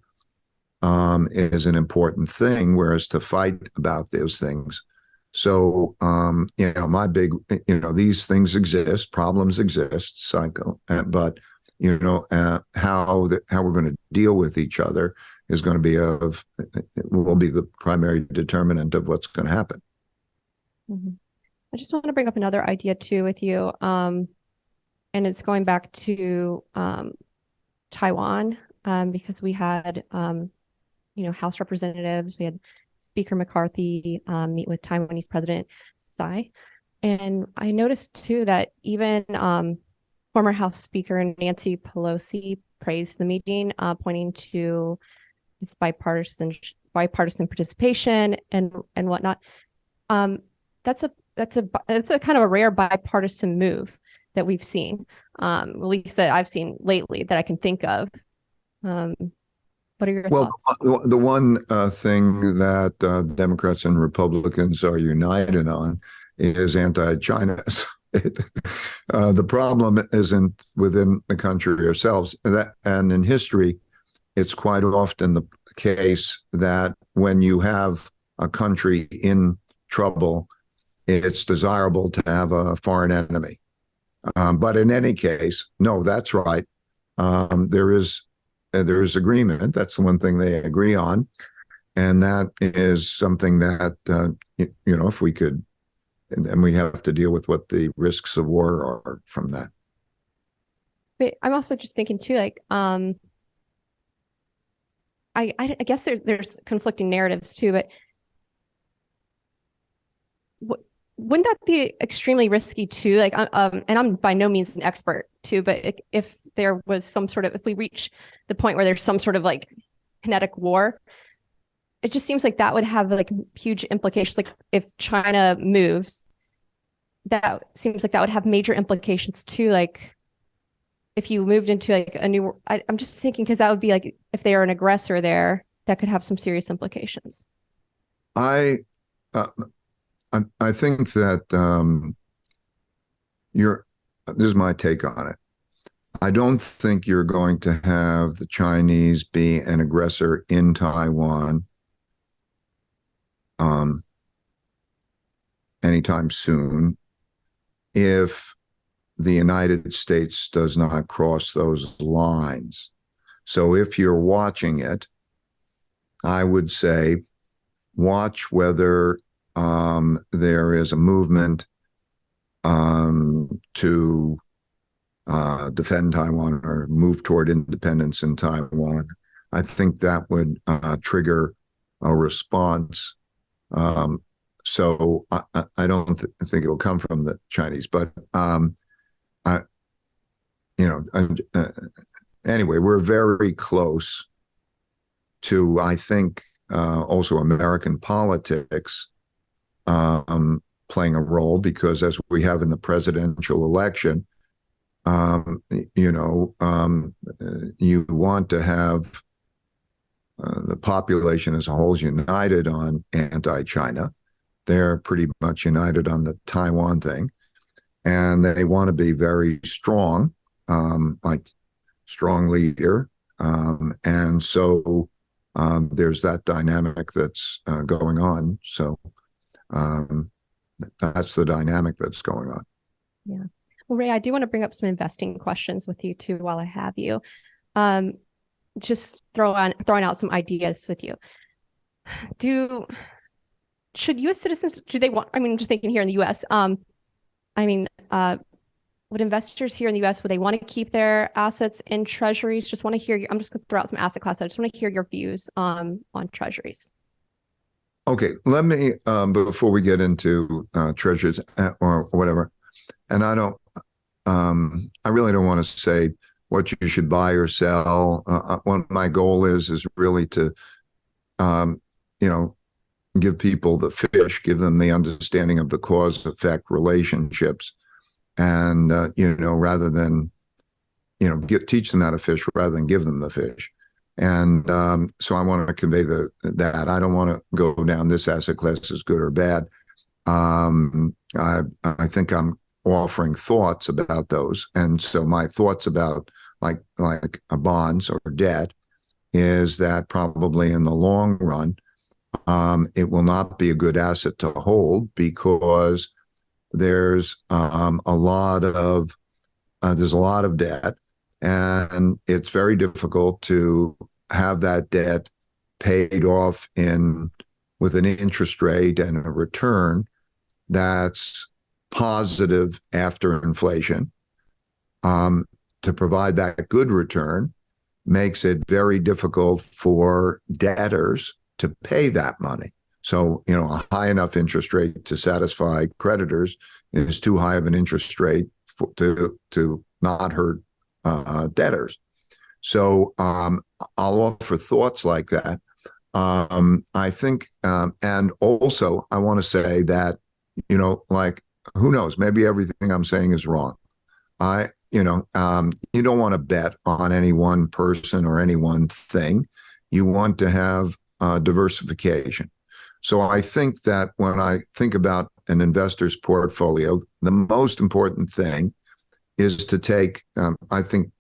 Speaker 2: is an important thing, whereas to fight about those things. So, my big, these things exist, problems exist, but, how we're going to deal with each other is going to be will be the primary determinant of what's going to happen.
Speaker 1: Mm-hmm. I just want to bring up another idea too with you. And it's going back to Taiwan, because we had, House representatives, we had Speaker McCarthy meet with Taiwanese President Tsai. And I noticed too that even former House Speaker Nancy Pelosi praised the meeting, pointing to its bipartisan participation and whatnot. That's a kind of a rare bipartisan move that we've seen, at least that I've seen lately that I can think of. What are your thoughts?
Speaker 2: The one thing that Democrats and Republicans are united on is anti-China. The problem isn't within the country ourselves. And in history, it's quite often the case that when you have a country in trouble, it's desirable to have a foreign enemy. But in any case, no, that's right. There is agreement. That's the one thing they agree on. And that is something that, if we could, and we have to deal with what the risks of war are from that.
Speaker 1: But I'm also just thinking too, like, I guess there's conflicting narratives too, but wouldn't that be extremely risky too? Like, and I'm by no means an expert too, but if there was some sort of, if we reach the point where there's some sort of like kinetic war, it just seems like that would have like huge implications. Like if China moves, that seems like that would have major implications too. Like if you moved into like a new, I'm just thinking, because that would be like, if they are an aggressor there, that could have some serious implications.
Speaker 2: I think that this is my take on it. I don't think you're going to have the Chinese be an aggressor in Taiwan anytime soon if the United States does not cross those lines. So if you're watching it, I would say watch whether there is a movement to defend Taiwan or move toward independence in Taiwan. I think that would trigger a response. So I don't think it will come from the Chinese, but anyway, we're very close to, I think, also American politics playing a role, because as we have in the presidential election, you want to have the population as a whole united on anti-China. They're pretty much united on the Taiwan thing, and they want to be very strong, like strong leader. And so there's that dynamic that's going on. So that's the dynamic that's going on.
Speaker 1: Yeah. Well, Ray, I do want to bring up some investing questions with you too while I have you. Just throwing out some ideas with you. Should U.S. citizens, do they want, I mean, just thinking here in the U.S., would investors here in the U.S., would they want to keep their assets in treasuries? Just want to hear I'm just going to throw out some asset classes. I just want to hear your views on treasuries.
Speaker 2: Okay, let me, before we get into treasuries or whatever, and I really don't want to say what you should buy or sell. What my goal is really to, give people the fish, give them the understanding of the cause-effect relationships, and rather than teach them how to fish rather than give them the fish. And so I want to convey that I don't want to go down this asset class is good or bad. I think I'm offering thoughts about those, and so my thoughts about like bonds or debt is that probably in the long run, it will not be a good asset to hold because there's a lot of debt, and it's very difficult to have that debt paid off with an interest rate and a return that's positive after inflation. To provide that good return makes it very difficult for debtors to pay that money. So, a high enough interest rate to satisfy creditors is too high of an interest rate to not hurt debtors. So I'll offer thoughts like that. I think, and also I want to say that, who knows, maybe everything I'm saying is wrong. You don't want to bet on any one person or any one thing. You want to have diversification. So I think that when I think about an investor's portfolio, the most important thing is to take, I think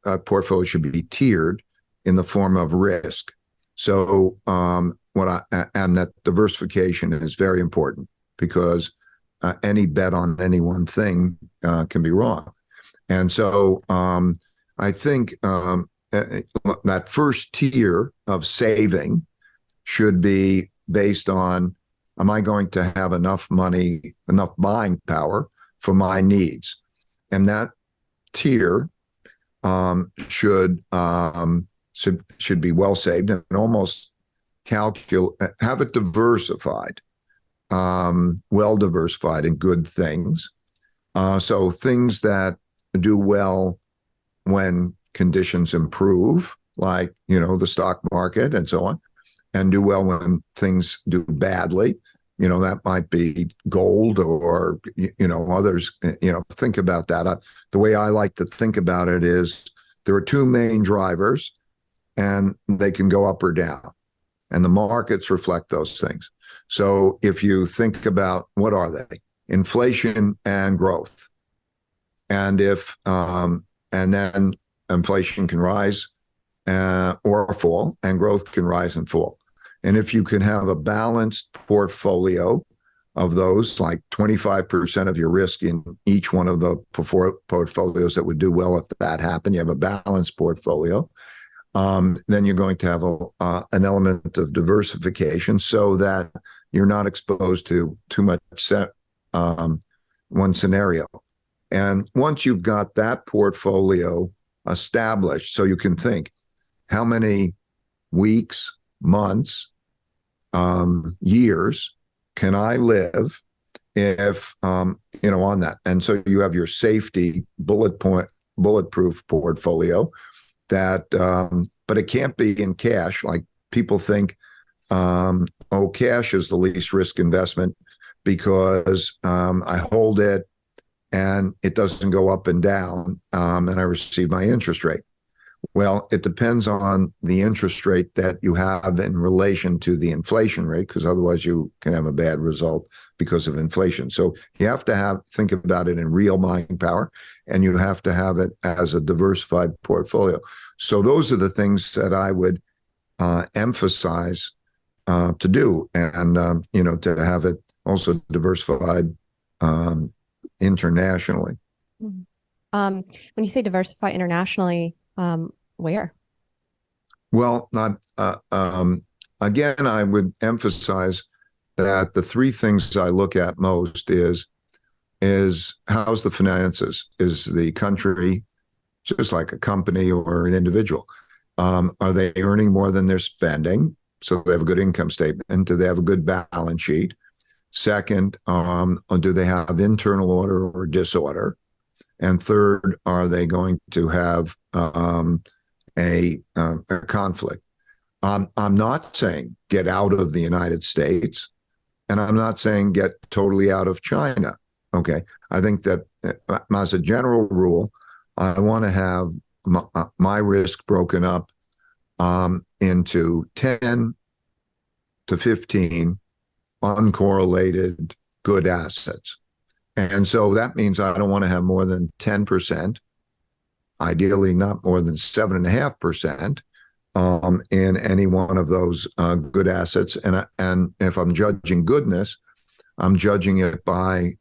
Speaker 2: a portfolio should be tiered in the form of risk. So and that diversification is very important because any bet on any one thing can be wrong. And so I think that first tier of saving should be based on, am I going to have enough money, enough buying power for my needs? And that tier should be well saved and almost have it diversified, well diversified in good things. So things that do well when conditions improve, like, the stock market and so on, and do well when things do badly. That might be gold or, others, think about that. The way I like to think about it is there are two main drivers and they can go up or down, and the markets reflect those things. So if you think about what are they? Inflation and growth. And and then inflation can rise or fall, and growth can rise and fall. And if you can have a balanced portfolio of those, like 25% of your risk in each one of the portfolios that would do well if that happened, you have a balanced portfolio, then you're going to have an element of diversification so that you're not exposed to too much one scenario. And once you've got that portfolio established, so you can think, how many weeks, months, years can I live if, on that? And so you have your safety bulletproof portfolio that, but it can't be in cash. Like people think, cash is the least risk investment because I hold it and it doesn't go up and down, and I receive my interest rate. Well, it depends on the interest rate that you have in relation to the inflation rate, because otherwise you can have a bad result because of inflation. So you have to think about it in real buying power, and you have to have it as a diversified portfolio. So those are the things that I would emphasize to do, and to have it also diversified internationally.
Speaker 1: When you say diversify internationally, where?
Speaker 2: Well, again, I would emphasize that the three things I look at most is is how's the finances? Is the country just like a company or an individual? Are they earning more than they're spending? So they have a good income statement. Do they have a good balance sheet? Second, do they have internal order or disorder? And third, are they going to have a conflict? I'm not saying get out of the United States, and I'm not saying get totally out of China. Okay, I think that as a general rule, I want to have my risk broken up into 10 to 15 uncorrelated good assets. And so that means I don't want to have more than 10%, ideally not more than 7.5%, in any one of those good assets. And if I'm judging goodness, I'm judging it by,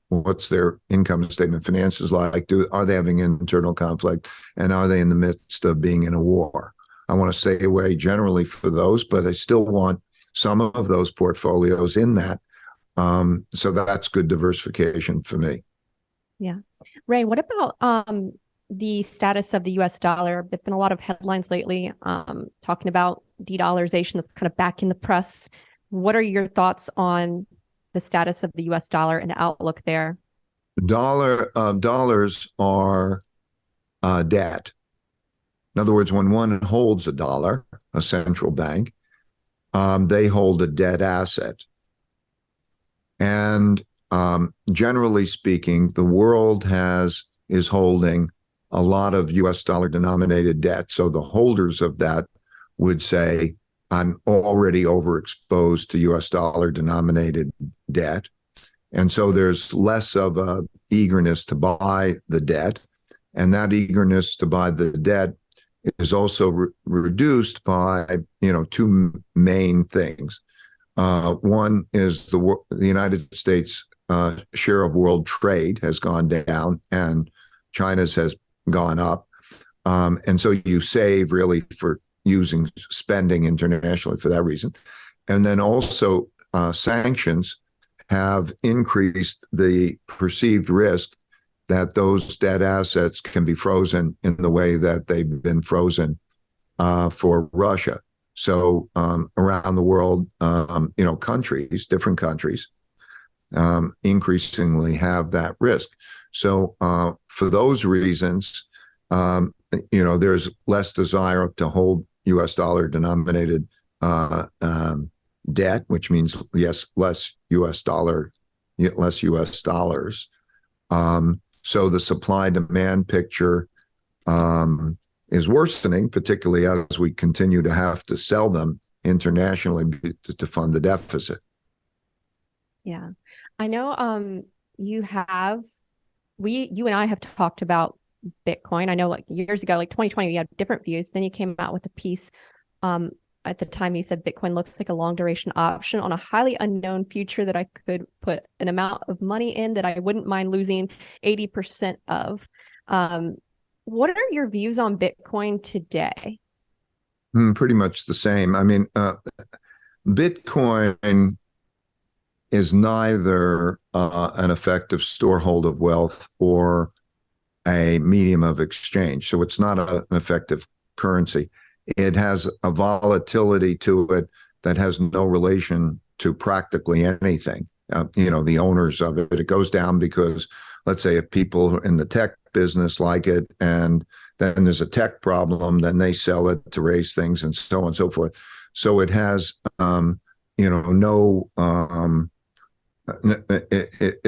Speaker 2: what's their income statement, finances like? Are they having internal conflict? And are they in the midst of being in a war? I want to stay away generally for those, but I still want some of those portfolios in that. So that's good diversification for me.
Speaker 1: Yeah. Ray, what about the status of the U.S. dollar? There've been a lot of headlines lately talking about de-dollarization that's kind of back in the press. What are your thoughts on the status of the U.S. dollar and the outlook there?
Speaker 2: Dollars are debt. In other words, when one holds a dollar, a central bank, they hold a debt asset. And generally speaking, the world is holding a lot of U.S. dollar denominated debt. So the holders of that would say, I'm already overexposed to U.S. dollar denominated debt. And so there's less of a eagerness to buy the debt. And that eagerness to buy the debt is also reduced by, two main things. One is the United States share of world trade has gone down and China's has gone up. And so you save really for using spending internationally for that reason. And then also sanctions have increased the perceived risk that those debt assets can be frozen in the way that they've been frozen for Russia. So around the world, different countries increasingly have that risk. So for those reasons, there's less desire to hold U.S. dollar denominated debt, which means less U.S. dollars. So the supply demand picture is worsening, particularly as we continue to have to sell them internationally to fund the deficit.
Speaker 1: Yeah, I know. You and I have talked about Bitcoin. I know, like years ago, like 2020, we had different views. Then you came out with a piece. At the time, you said Bitcoin looks like a long duration option on a highly unknown future that I could put an amount of money in that I wouldn't mind losing 80% of. What are your views on Bitcoin today?
Speaker 2: Pretty much the same. I mean, Bitcoin is neither an effective storehold of wealth or a medium of exchange. So it's not an effective currency. It has a volatility to it that has no relation to practically anything. The owners of it, it goes down because, let's say, if people in the tech business like it, and then there's a tech problem, then they sell it to raise things and so on and so forth. So it has,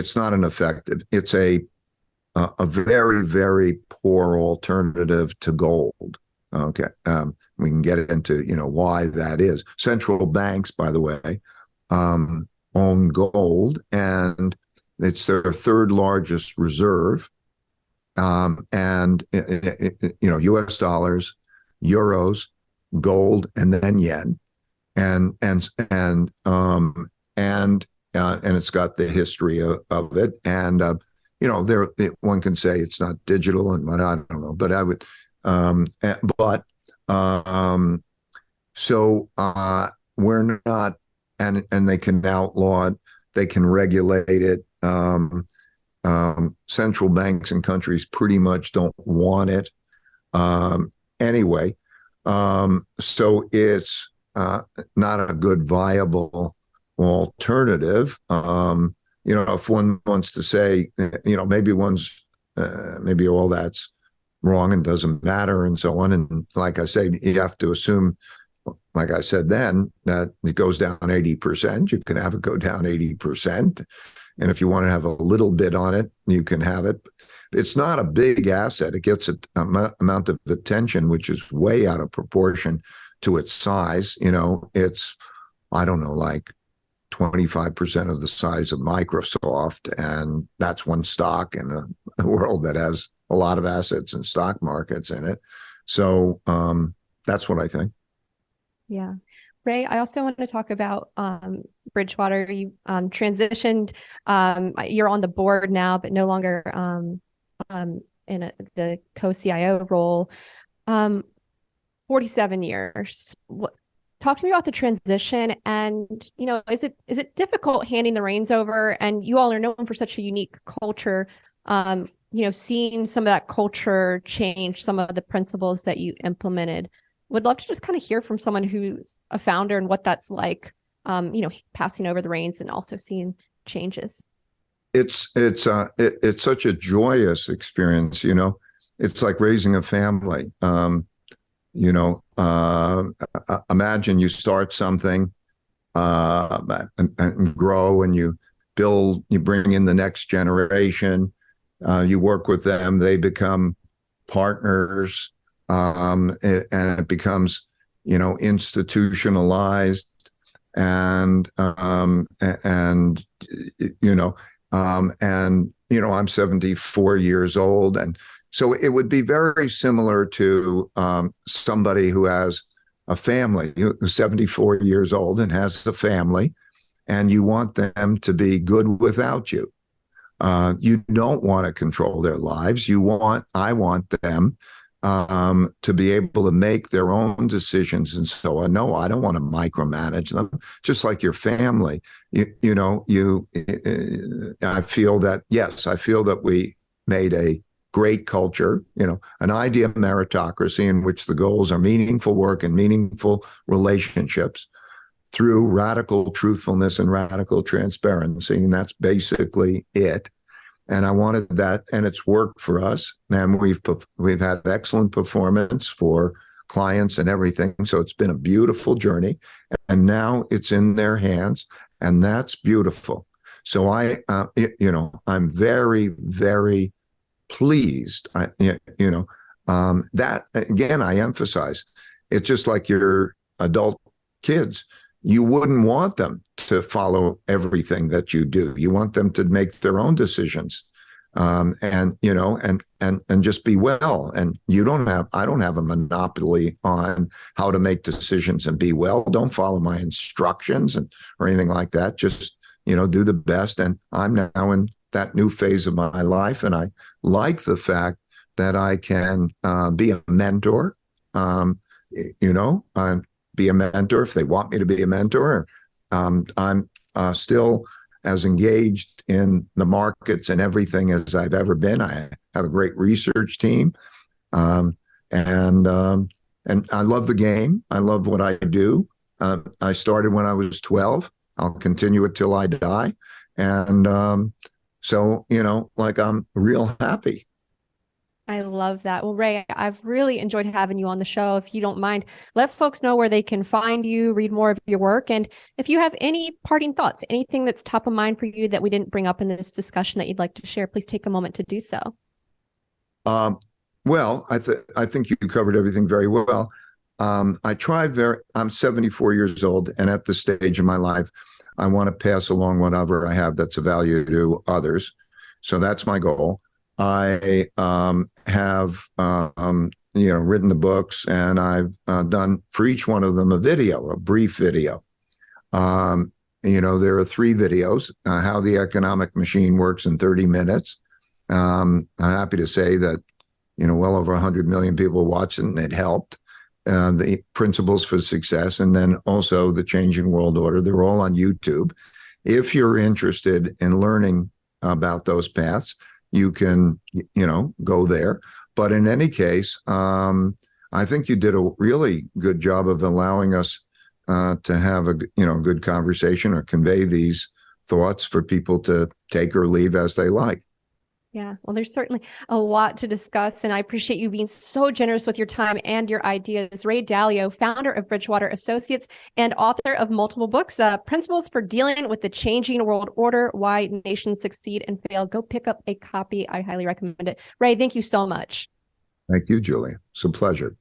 Speaker 2: it's not an effective. It's a very, very poor alternative to gold. Okay, we can get into why that is. Central banks, by the way, own gold, and it's their third largest reserve. And U.S. dollars, euros, gold, and then yen, and it's got the history of it. And one can say it's not digital, and I don't know, but I would. So we're not, and they can outlaw it, they can regulate it, Central banks and countries pretty much don't want it anyway. So it's not a good viable alternative. If one wants to say, maybe maybe all that's wrong and doesn't matter and so on. And like I say, you have to assume, like I said then, that it goes down 80%. You can have it go down 80%. And if you want to have a little bit on it, you can have it. It's not a big asset. It gets an amount of attention, which is way out of proportion to its size. It's, I don't know, like 25% of the size of Microsoft. And that's one stock in a world that has a lot of assets and stock markets in it. So that's what I think.
Speaker 1: Yeah. Ray, I also want to talk about Bridgewater. You transitioned. You're on the board now, but no longer in the co-CIO role. 47 years. Talk to me about the transition, and is it difficult handing the reins over? And you all are known for such a unique culture. Seeing some of that culture change, some of the principles that you implemented. Would love to just kind of hear from someone who's a founder and what that's like, passing over the reins and also seeing changes.
Speaker 2: It's such a joyous experience. It's like raising a family. Imagine you start something and grow, and you build, you bring in the next generation, you work with them, they become partners. And it becomes, institutionalized, and I'm 74 years old, and so it would be very similar to somebody who has a family, who's 74 years old and has a family, and you want them to be good without you. You don't want to control their lives. I want them to be able to make their own decisions and so on. No, I don't want to micromanage them. Just like your family, I feel that we made a great culture, an idea meritocracy in which the goals are meaningful work and meaningful relationships through radical truthfulness and radical transparency. And that's basically it. And I wanted that, and it's worked for us. And we've had excellent performance for clients and everything. So it's been a beautiful journey. And now it's in their hands, and that's beautiful. So I'm very, very pleased. That again, I emphasize. It's just like your adult kids. You wouldn't want them to follow everything that you do. You want them to make their own decisions, and just be well. And I don't have a monopoly on how to make decisions and be well. Don't follow my instructions or anything like that. Just, do the best. And I'm now in that new phase of my life, and I like the fact that I can be a mentor. Be a mentor if they want me to be a mentor. I'm still as engaged in the markets and everything as I've ever been. I have a great research team, and I love the game. I love what I do. I started when I was 12. I'll continue it till I die, and so I'm real happy.
Speaker 1: I love that. Well, Ray, I've really enjoyed having you on the show. If you don't mind, let folks know where they can find you, read more of your work. And if you have any parting thoughts, anything that's top of mind for you that we didn't bring up in this discussion that you'd like to share, please take a moment to do so.
Speaker 2: Well, I think you covered everything very well. I'm 74 years old, and at this stage of my life, I want to pass along whatever I have that's of value to others. So that's my goal. I have written the books, and I've done for each one of them a brief video. There are 3 videos: how the economic machine works in 30 minutes. I'm happy to say that well over 100 million people watched it, and it helped. The principles for success, and then also the changing world order. They're all on YouTube. If you're interested in learning about those paths, you can, go there. But in any case, I think you did a really good job of allowing us to have a good conversation or convey these thoughts for people to take or leave as they like.
Speaker 1: Yeah, well, there's certainly a lot to discuss, and I appreciate you being so generous with your time and your ideas. Ray Dalio, founder of Bridgewater Associates and author of multiple books, Principles for Dealing with the Changing World Order, Why Nations Succeed and Fail. Go pick up a copy. I highly recommend it. Ray, thank you so much.
Speaker 2: Thank you, Julia. It's a pleasure.